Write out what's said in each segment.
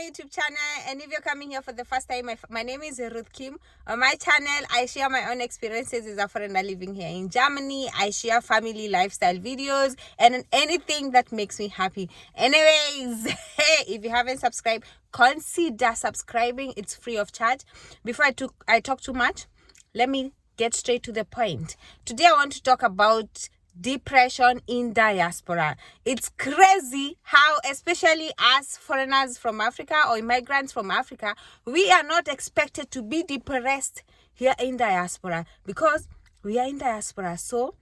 YouTube channel, and if you're coming here for the first time, my name is Ruth Kim. On my channel, I share my own experiences as a foreigner living here in Germany. I share family lifestyle videos and anything that makes me happy. Anyways, hey, if you haven't subscribed, consider subscribing. It's free of charge. Before I talk too much, let me get straight to the point. Today I want to talk about depression in diaspora. It's crazy how, especially as foreigners from Africa or immigrants from Africa, we are not expected to be depressed here in diaspora because we are in diaspora. So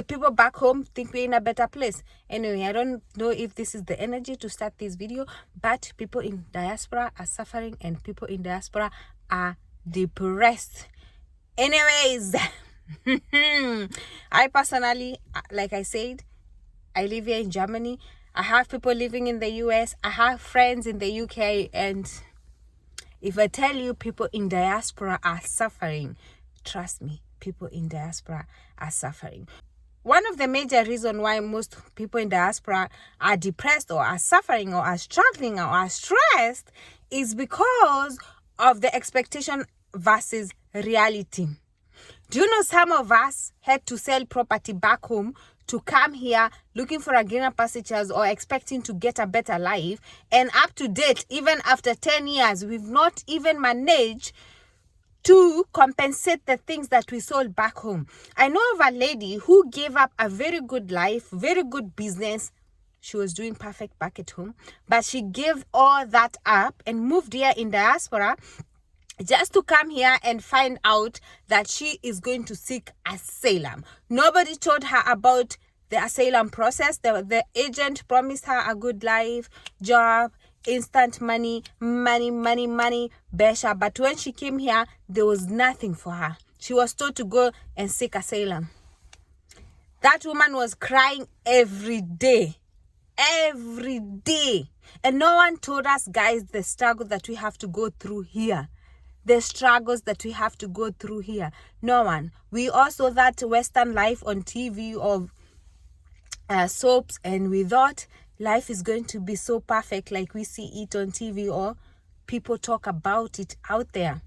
people back home think we're in a better place. Anyway, I don't know if this is the energy to start this video, but people in diaspora are suffering and people in diaspora are depressed. Anyways, I personally, like I said, I live here in Germany. I have people living in the US. I have friends in the UK. And if I tell you people in diaspora are suffering, trust me, people in diaspora are suffering. One of the major reasons why most people in diaspora are depressed or are suffering or are struggling or are stressed is because of the expectation versus reality. Do you know some of us had to sell property back home to come here looking for a greener pastures or expecting to get a better life, and up to date, even after 10 years, we've not even managed to compensate the things that we sold back home. I know of a lady who gave up a very good life, very good business. She was doing perfect back at home, but she gave all that up and moved here in diaspora just to come here and find out that she is going to seek asylum. Nobody told her about the asylum process. The agent promised her a good life, job, instant money, besha. But when she came here, there was nothing for her. She was told to go and seek asylum. That woman was crying every day. Every day. And no one told us, guys, the struggle that we have to go through here. The struggles that we have to go through here. No one. We all saw that Western life on TV of soaps, and we thought life is going to be so perfect like we see it on TV or people talk about it out there.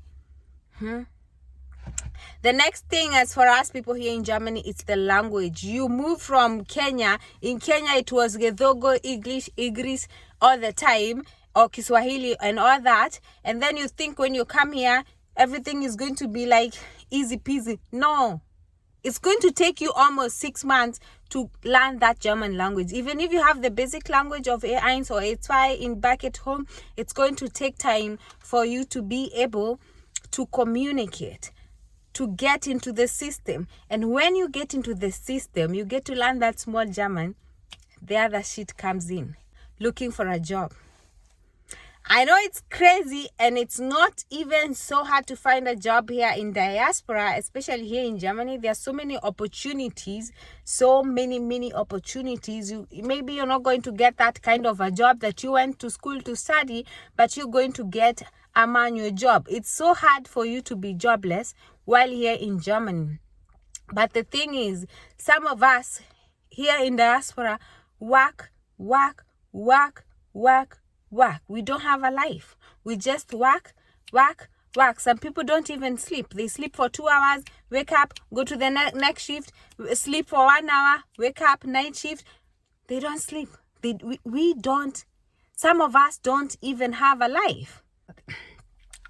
The next thing, as for us people here in Germany, it's the language. You move from Kenya. In Kenya, it was Gedhogo, English all the time, or Kiswahili and all that. And then you think when you come here, everything is going to be like easy peasy. No. It's going to take you almost 6 months to learn that German language. Even if you have the basic language of A1 or A2 in back at home, it's going to take time for you to be able to communicate, to get into the system. And when you get into the system, you get to learn that small German, the other shit comes in. Looking for a job. I know it's crazy and it's not even so hard to find a job here in diaspora, especially here in Germany. There are so many opportunities, so many opportunities. Maybe you're not going to get that kind of a job that you went to school to study, but you're going to get a manual job. It's so hard for you to be jobless while here in Germany. But the thing is, some of us here in diaspora work. We don't have a life. We just work. Some people don't even sleep. They sleep for 2 hours, wake up, go to the next shift, sleep for 1 hour, wake up, night shift. They don't sleep. We don't. Some of us don't even have a life.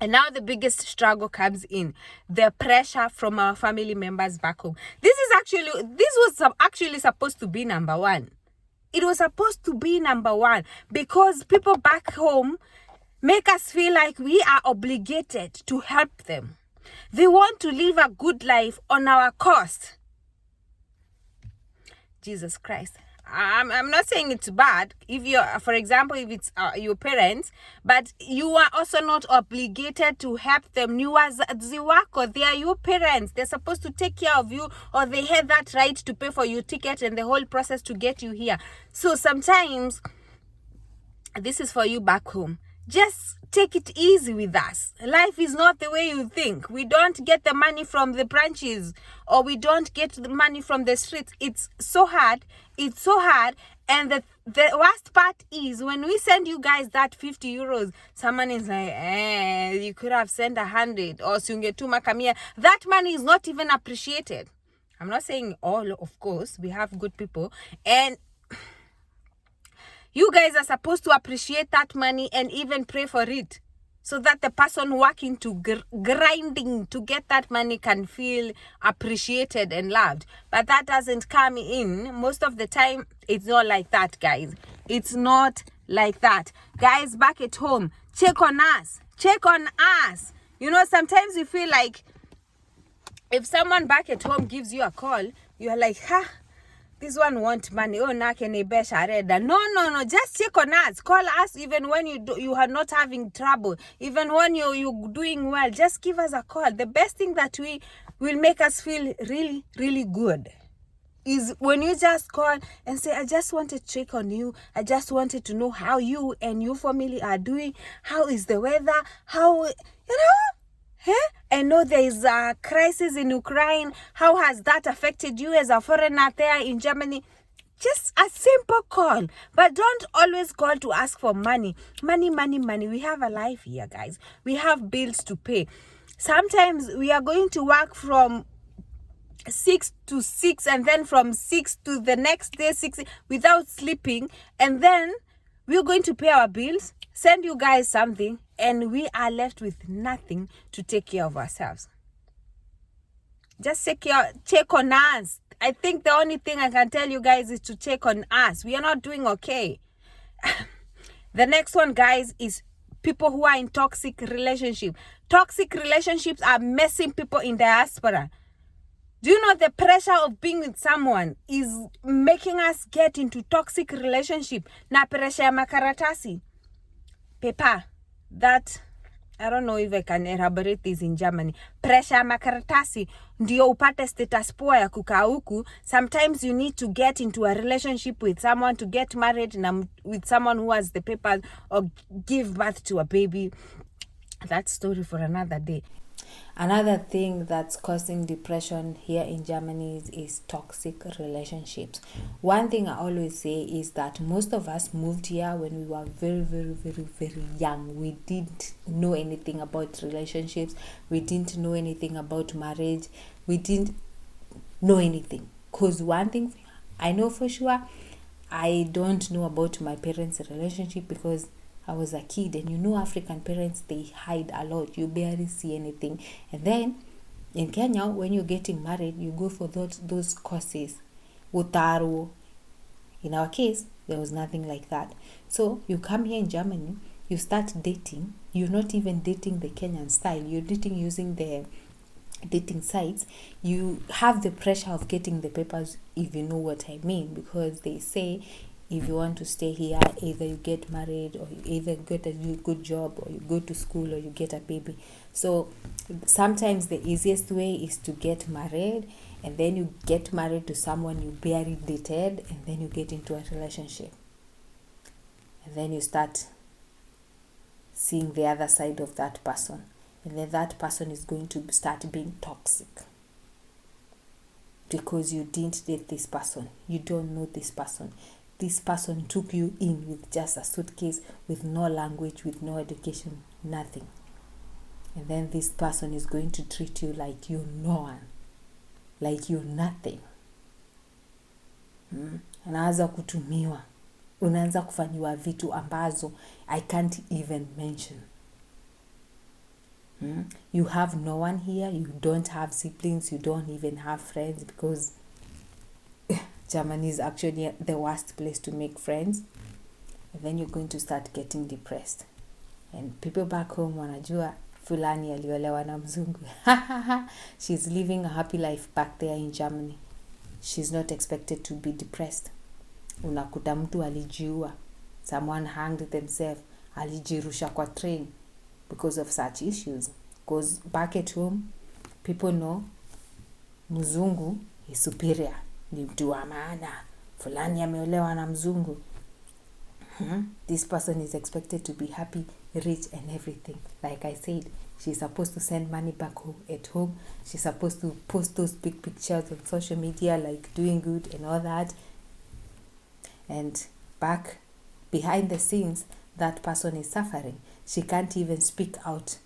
And now the biggest struggle comes in, the pressure from our family members back home. This was actually supposed to be number one. It was supposed to be number one because people back home make us feel like we are obligated to help them. They want to live a good life on our cost. Jesus Christ. I'm not saying it's bad if you're, for example, if it's your parents, but you are also not obligated to help them. You as the worker, they are your parents. They're supposed to take care of you, or they have that right to pay for your ticket and the whole process to get you here. So sometimes this is for you back home. Just take it easy with us. Life is not the way you think. We don't get the money from the branches, or we don't get the money from the streets. It's so hard. And the worst part is when we send you guys that 50 euros, someone is like, you could have sent 100 or sungetuma kamia. That money is not even appreciated. I'm not saying all, of course, we have good people, and you guys are supposed to appreciate that money and even pray for it, so that the person working to grinding to get that money can feel appreciated and loved. But that doesn't come in. Most of the time, it's not like that, guys. It's not like that. Guys, back at home, check on us. Check on us. You know, sometimes you feel like if someone back at home gives you a call, you're like, this one want money. Oh, no, just check on us. Call us even when you are not having trouble. Even when you're doing well, just give us a call. The best thing that will make us feel really, really good is when you just call and say, I just wanted to check on you. I just wanted to know how you and your family are doing. How is the weather? How, I know there is a crisis in Ukraine. How has that affected you as a foreigner there in Germany? Just a simple call. But don't always call to ask for money. Money, money, money. We have a life here, guys. We have bills to pay. Sometimes we are going to work from 6 to 6 and then from 6 to the next day 6 without sleeping, and then we're going to pay our bills, send you guys something, and we are left with nothing to take care of ourselves. Just check on us. I think the only thing I can tell you guys is to check on us. We are not doing okay. The next one, guys, is people who are in toxic relationship. Toxic relationships are messing people in diaspora. Do you know the pressure of being with someone is making us get into toxic relationship? Na pressure ya makaratasi. Paper. That, I don't know if I can elaborate this in Germany. Pressure ya makaratasi. Ndio upate status poa ya kukaa huku. Sometimes you need to get into a relationship with someone, to get married with someone who has the papers, or give birth to a baby. That story for another day. Another thing that's causing depression here in Germany is toxic relationships. One thing I always say is that most of us moved here when we were very, very, very, very young. We didn't know anything about relationships. We didn't know anything about marriage. We didn't know anything. Because one thing I know for sure, I don't know about my parents' relationship because I was a kid, and you know African parents, they hide a lot. You barely see anything. And then in Kenya, when you're getting married, you go for those courses. Utaro. In our case, there was nothing like that. So you come here in Germany, you start dating. You're not even dating the Kenyan style. You're dating using the dating sites. You have the pressure of getting the papers, if you know what I mean, because they say if you want to stay here, either you get married, or you either get a good job, or you go to school, or you get a baby. So sometimes the easiest way is to get married, and then you get married to someone you barely dated, and then you get into a relationship. And then you start seeing the other side of that person. And then that person is going to start being toxic. Because you didn't date this person. You don't know this person. This person took you in with just a suitcase, with no language, with no education, nothing. And then this person is going to treat you like you're no one, like you're nothing. Anaanza kutumiwa. Unaanza kufanyiwa vitu ambazo I can't even mention. You have no one here. You don't have siblings. You don't even have friends, because Germany is actually the worst place to make friends. And then you're going to start getting depressed. And people back home wanajua fulani aliolewa na mzungu. She's living a happy life back there in Germany. She's not expected to be depressed. Unakuta mtu alijiua. Someone hanged themselves. Alijirusha kwa train because of such issues. Because back at home, people know mzungu is superior. Ni mtu wa maana. Fulani ameolewa na mzungu. This person is expected to be happy, rich, and everything. Like I said, she's supposed to send money back home at home. She's supposed to post those big pictures on social media, like doing good and all that. And back behind the scenes, that person is suffering. She can't even speak out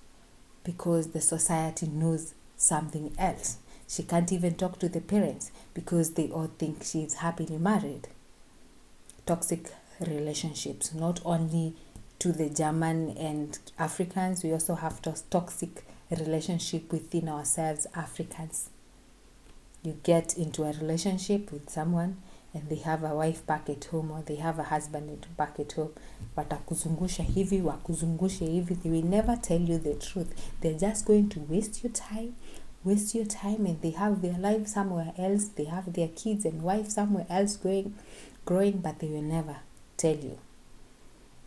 because the society knows something else. She can't even talk to the parents because they all think she is happily married. Toxic relationships, not only to the German and Africans, we also have toxic relationship within ourselves, Africans. You get into a relationship with someone and they have a wife back at home, or they have a husband back at home, watakuzungusha hivi, wakuzungushe hivi. They will never tell you the truth. They're just going to waste your time, and they have their life somewhere else. They have their kids and wife somewhere else growing, but they will never tell you.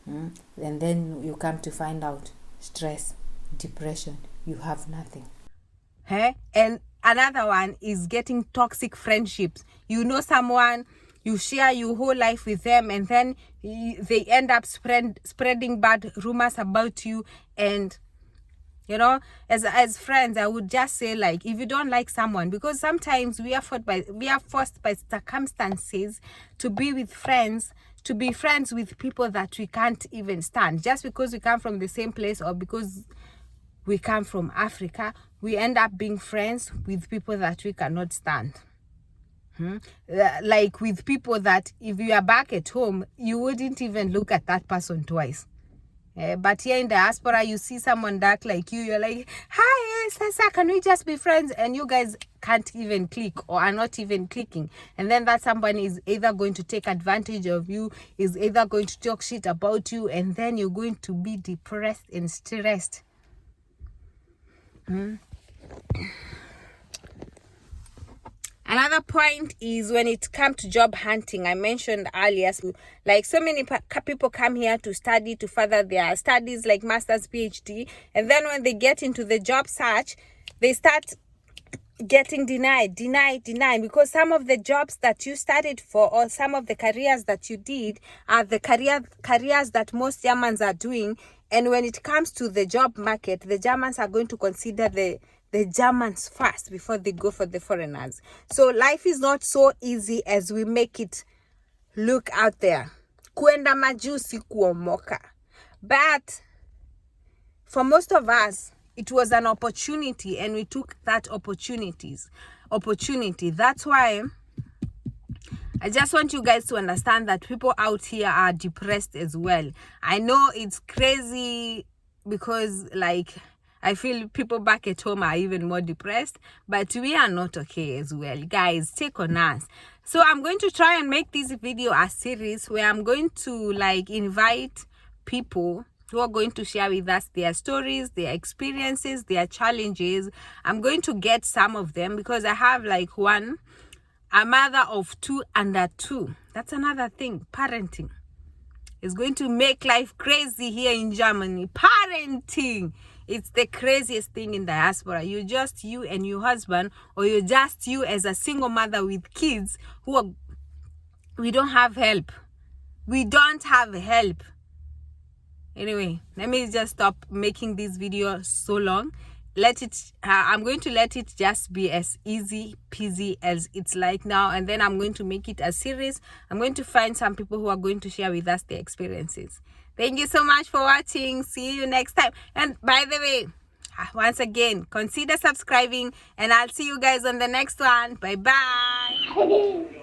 And then you come to find out, stress, depression, you have nothing. And another one is getting toxic friendships. You know someone, you share your whole life with them, and then they end up spreading bad rumors about you. And you know, as friends, I would just say, like, if you don't like someone, because sometimes we are forced by circumstances to be friends with people that we can't even stand, just because we come from the same place, or because we come from Africa. We end up being friends with people that we cannot stand. Like with people that if you are back at home, you wouldn't even look at that person twice. But here in diaspora, you see someone dark like you're like, hi, Sasa, can we just be friends? And you guys can't even click, or are not even clicking. And then that someone is either going to take advantage of you, is either going to talk shit about you, and then you're going to be depressed and stressed. Another point is when it comes to job hunting. I mentioned earlier, like so many people come here to study, to further their studies, like master's, PhD, and then when they get into the job search, they start getting denied, because some of the jobs that you studied for, or some of the careers that you did, are the careers that most Germans are doing. And when it comes to the job market, the Germans are going to consider the Germans first before they go for the foreigners. So life is not so easy as we make it look out there. Kuenda majusi kuomoka. But for most of us, it was an opportunity, and we took that opportunity. That's why I just want you guys to understand that people out here are depressed as well. I know it's crazy, because like I feel people back at home are even more depressed, but we are not okay as well. Guys, take on us. So I'm going to try and make this video a series where I'm going to like invite people who are going to share with us their stories, their experiences, their challenges. I'm going to get some of them, because I have like a mother of 2 under 2. That's another thing. Parenting is going to make life crazy here in Germany. Parenting, it's the craziest thing in diaspora. You're just you and your husband, or you're just you as a single mother with kids we don't have help. We don't have help. Anyway, let me just stop making this video so long. I'm going to let it just be as easy peasy as it's like now, and then I'm going to make it a series. I'm going to find some people who are going to share with us their experiences. Thank you so much for watching. See you next time. And by the way, once again, consider subscribing, and I'll see you guys on the next one. Bye bye.